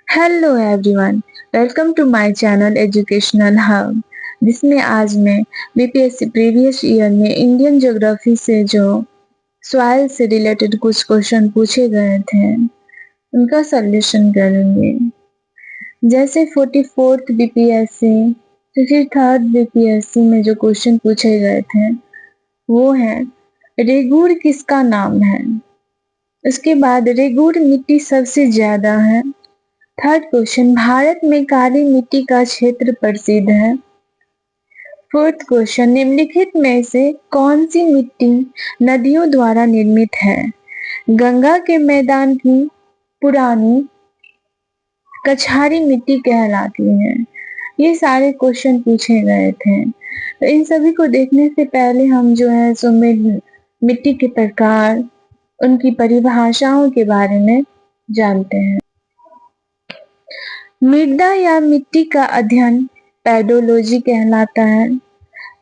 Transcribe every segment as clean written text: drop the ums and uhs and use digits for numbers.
Hello everyone, welcome to my channel educational hub, जिसमें आज मैं बीपीएससी प्रीवियस ईयर में इंडियन ज्योग्राफी से जो सॉइल से रिलेटेड कुछ क्वेश्चन पूछे गए थे उनका सॉल्यूशन करेंगे। जैसे 44th बीपीएससी तो फिर 3rd बीपीएससी में जो क्वेश्चन पूछे गए थे वो है रेगुड़ किसका नाम है। उसके बाद रेगुड़ मिट्टी सबसे ज्यादा है। 3rd क्वेश्चन भारत में काली मिट्टी का क्षेत्र प्रसिद्ध है। 4th क्वेश्चन निम्नलिखित में से कौन सी मिट्टी नदियों द्वारा निर्मित है। गंगा के मैदान की पुरानी कछारी मिट्टी कहलाती है। ये सारे क्वेश्चन पूछे गए थे। तो इन सभी को देखने से पहले हम जो है सो मिट्टी के प्रकार, उनकी परिभाषाओं के बारे में जानते हैं। मृदा या मिट्टी का अध्ययन पेडोलॉजी कहलाता है।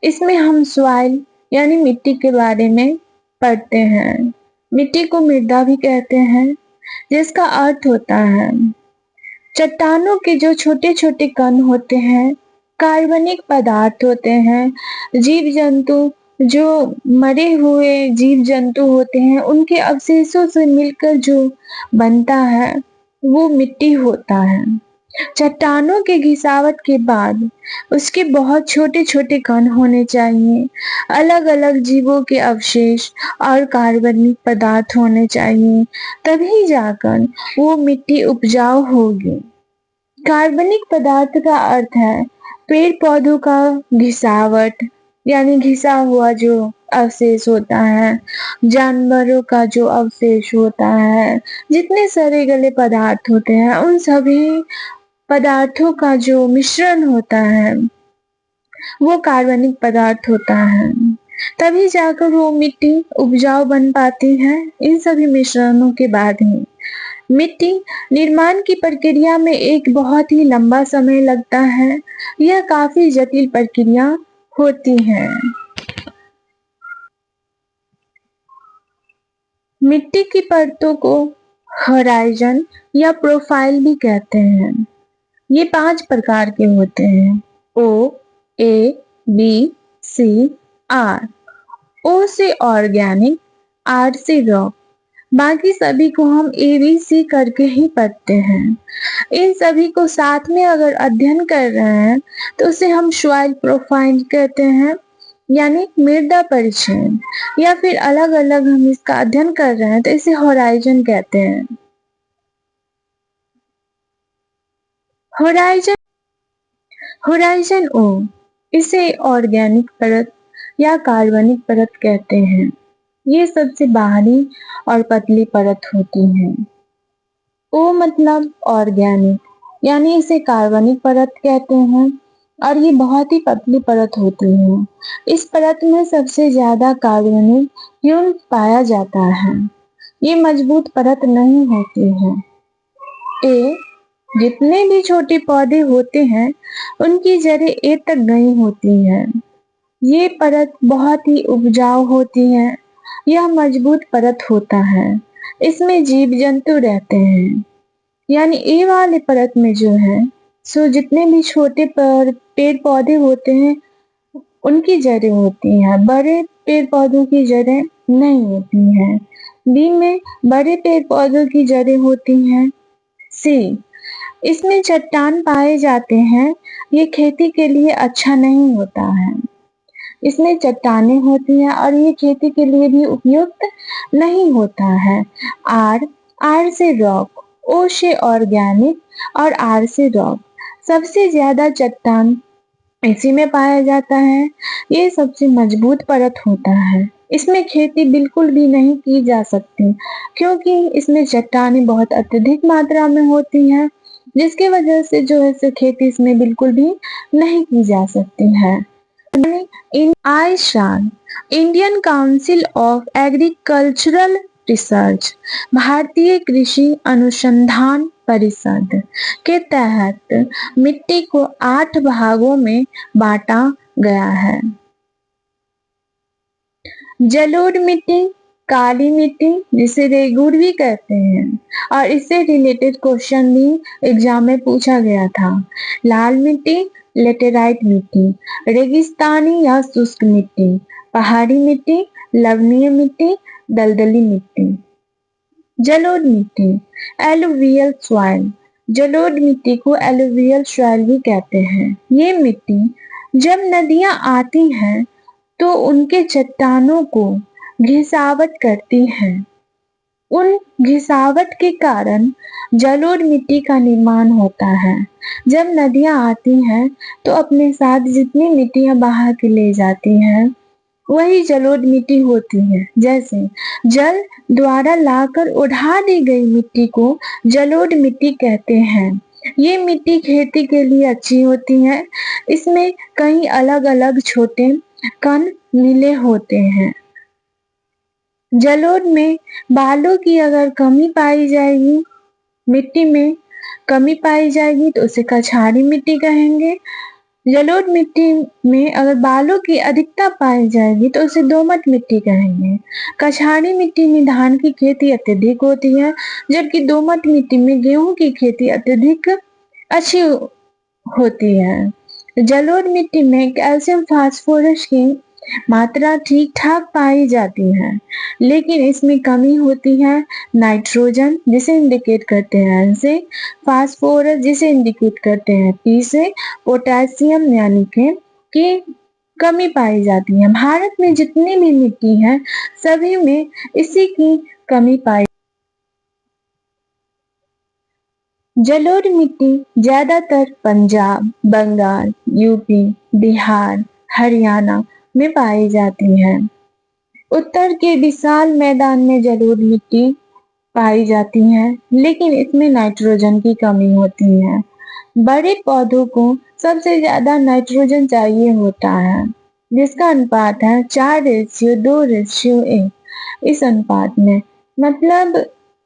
इसमें हम सॉइल यानी मिट्टी के बारे में पढ़ते हैं। मिट्टी को मृदा भी कहते हैं, जिसका अर्थ होता है चट्टानों के जो छोटे छोटे कण होते हैं, कार्बनिक पदार्थ होते हैं। जीव जंतु, जो मरे हुए जीव जंतु होते हैं, उनके अवशेषों से मिलकर जो बनता है वो मिट्टी होता है। चट्टानों के घिसावट के बाद उसके बहुत छोटे छोटे कण होने चाहिए। अलग अलग जीवों के अवशेष और कार्बनिक पदार्थ होने चाहिए, तभी जाकर वो मिट्टी उपजाऊ होगी। कार्बनिक पदार्थ का अर्थ है पेड़ पौधों का घिसावट, यानी घिसा हुआ जो अवशेष होता है, जानवरों का जो अवशेष होता है, जितने सारे गले पदार्थ होते हैं, उन सभी पदार्थों का जो मिश्रण होता है वो कार्बनिक पदार्थ होता है। तभी जाकर वो मिट्टी उपजाऊ बन पाती है। इन सभी मिश्रणों के बाद ही मिट्टी निर्माण की प्रक्रिया में एक बहुत ही लंबा समय लगता है। यह काफी जटिल प्रक्रिया होती है। मिट्टी की परतों को होराइजन या प्रोफाइल भी कहते हैं। ये 5 प्रकार के होते हैं: ओ, ए, बी, सी, आर। ओ से ऑर्गेनिक, आर से रॉक, बाकी सभी को हम ए बी सी करके ही पढ़ते हैं। इन सभी को साथ में अगर अध्ययन कर रहे हैं तो उसे हम सॉइल प्रोफाइल कहते हैं, यानी मृदा परिचय, या फिर अलग अलग हम इसका अध्ययन कर रहे हैं तो इसे होराइजन कहते हैं। होराइजन होराइजन ओ, इसे ऑर्गेनिक परत या कार्बनिक परत कहते हैं। ये सबसे बाहरी और पतली परत होती है। ओ मतलब ऑर्गेनिक, यानी इसे कार्बनिक परत कहते हैं और ये बहुत ही पतली परत होती है। इस परत में सबसे ज्यादा कार्बनिक यौगिक पाया जाता है। ये मजबूत परत नहीं होती है। ए, जितने भी छोटे पौधे होते हैं उनकी जड़ें ए तक गई होती हैं। ये परत बहुत ही उपजाऊ होती है। यह मजबूत परत होता है। इसमें जीव जंतु रहते हैं। यानी ए वाले परत में जो है सो जितने भी छोटे पेड़ पौधे होते हैं उनकी जड़ें होती हैं। बड़े पेड़ पौधों की जड़ें नहीं होती हैं। बी में बड़े पेड़ पौधों की जड़ें होती हैं। सी, इसमें चट्टान पाए जाते हैं। ये खेती के लिए अच्छा नहीं होता है। इसमें चट्टानें होती हैं और ये खेती के लिए भी उपयुक्त नहीं होता है। आर, आर से रॉक, ओ से ऑर्गेनिक और आर से रॉक। सबसे ज्यादा चट्टान इसी में पाया जाता है। ये सबसे मजबूत परत होता है। इसमें खेती बिल्कुल भी नहीं की जा सकती, क्योंकि इसमें चट्टानें बहुत अत्यधिक मात्रा में होती हैं, जिसकी वजह से जो है सो खेती इसमें बिल्कुल भी नहीं की जा सकती है। इन आईशान, Indian Council of Agricultural Research, भारतीय कृषि अनुसंधान परिषद के तहत मिट्टी को 8 भागों में बांटा गया है। जलोढ़ मिट्टी, काली मिट्टी जिसे रेगुड़ भी कहते हैं और इससे रिलेटेड क्वेश्चन भी एग्जाम में पूछा गया था। लाल मिट्टी लेटेराइट मिट्टी, रेगिस्तानी या शुष्क मिट्टी, पहाड़ी मिट्टी, लवणीय मिट्टी, दलदली मिट्टी। जलोढ़ मिट्टी एलुवियल सॉइल, जलोढ़ मिट्टी को एलुवियल सॉइल भी कहते हैं। ये मिट्टी जब नदियां आती हैं तो उनके चट्टानों को घिसावट करती हैं। उन घिसावट के कारण जलोढ़ मिट्टी का निर्माण होता है। जब नदियां आती हैं तो अपने साथ जितनी मिट्टियां बहा के ले जाती हैं वही जलोढ़ मिट्टी होती है। जैसे जल द्वारा लाकर उड़ा दी गई मिट्टी को जलोढ़ मिट्टी कहते हैं। ये मिट्टी खेती के लिए अच्छी होती है। इसमें कई अलग अलग छोटे कण मिले होते हैं। जलोढ़ में बालू की अगर कमी पाई जाएगी, मिट्टी में कमी पाई जाएगी तो उसे कछारी मिट्टी कहेंगे। जलोढ़ मिट्टी में अगर बालू की अधिकता पाई जाएगी तो उसे दोमट मिट्टी कहेंगे। कछारी मिट्टी में धान की खेती अत्यधिक होती है, जबकि दोमट मिट्टी में गेहूं की खेती अत्यधिक अच्छी होती है। जलोढ़ मिट्टी में कैल्शियम फास्फोरस की मात्रा ठीक ठाक पाई जाती है, लेकिन इसमें कमी होती है नाइट्रोजन जिसे इंडिकेट करते हैं N से, फास्फोरस जिसे इंडिकेट करते हैं P से, पोटेशियम यानी कि कमी पाई जाती है। भारत में जितनी भी मिट्टी है सभी में इसी की कमी पाई। जलोढ़ मिट्टी ज्यादातर पंजाब, बंगाल, यूपी, बिहार, हरियाणा में पाई जाती है। उत्तर के विशाल मैदान में जलोढ़ मिट्टी पाई जाती है, लेकिन इसमें नाइट्रोजन की कमी होती है। बड़े पौधों को सबसे ज्यादा नाइट्रोजन चाहिए होता है, जिसका अनुपात है 4:2:1। इस अनुपात में मतलब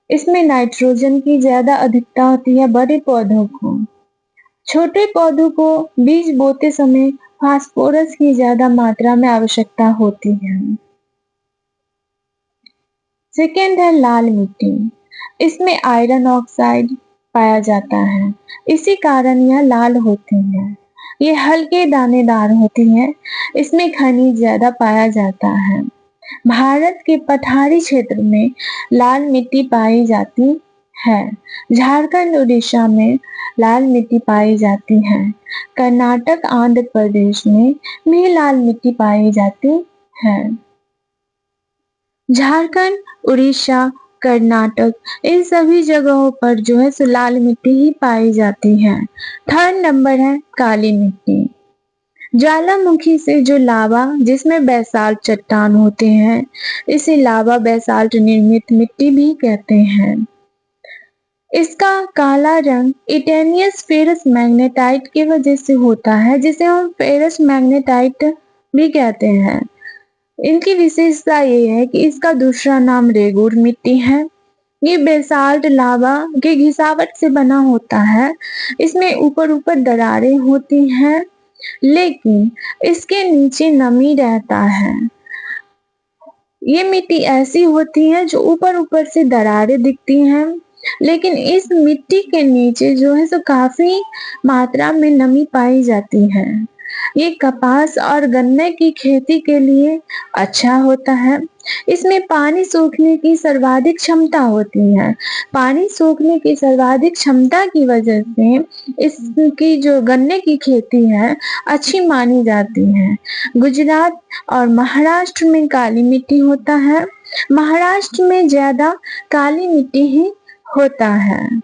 इसमें नाइट्रोजन की ज्यादा अधिकता होती है बड़े पौधों को। छोटे पौधों को बीज बोते समय फास्फोरस की ज्यादा मात्रा में आवश्यकता होती है। सेकेंड है लाल मिट्टी। इसमें आयरन ऑक्साइड पाया जाता है, इसी कारण यह लाल होती है। ये हल्के दानेदार होती है, इसमें खनिज ज्यादा पाया जाता है। भारत के पठारी क्षेत्र में लाल मिट्टी पाई जाती है। झारखंड, उड़ीसा में लाल मिट्टी पाई जाती है। कर्नाटक, आंध्र प्रदेश में भी लाल मिट्टी पाई जाती है। झारखंड, उड़ीसा, कर्नाटक इन सभी जगहों पर जो है सो लाल मिट्टी ही पाई जाती है। थर्ड नंबर है काली मिट्टी। ज्वालामुखी से जो लावा जिसमें बेसाल्ट चट्टान होते हैं, इसे लावा बेसाल्ट निर्मित मिट्टी भी कहते हैं। इसका काला रंग इटेनियस फेरस मैग्नेटाइट की वजह से होता है, जिसे हम फेरस मैग्नेटाइट भी कहते हैं। इनकी विशेषता ये है कि इसका दूसरा नाम रेगुड़ मिट्टी है। ये बेसाल्ट लावा के घिसावट से बना होता है। इसमें ऊपर ऊपर दरारें होती हैं, लेकिन इसके नीचे नमी रहता है। ये मिट्टी ऐसी होती है जो ऊपर ऊपर से दरारें दिखती हैं, लेकिन इस मिट्टी के नीचे जो है सो काफी मात्रा में नमी पाई जाती है। ये कपास और गन्ने की खेती के लिए अच्छा होता है। इसमें पानी सोखने की सर्वाधिक क्षमता होती है। पानी सोखने की सर्वाधिक क्षमता की वजह से इसकी जो गन्ने की खेती है अच्छी मानी जाती है। गुजरात और महाराष्ट्र में काली मिट्टी होता है। महाराष्ट्र में ज्यादा काली मिट्टी ही होता है।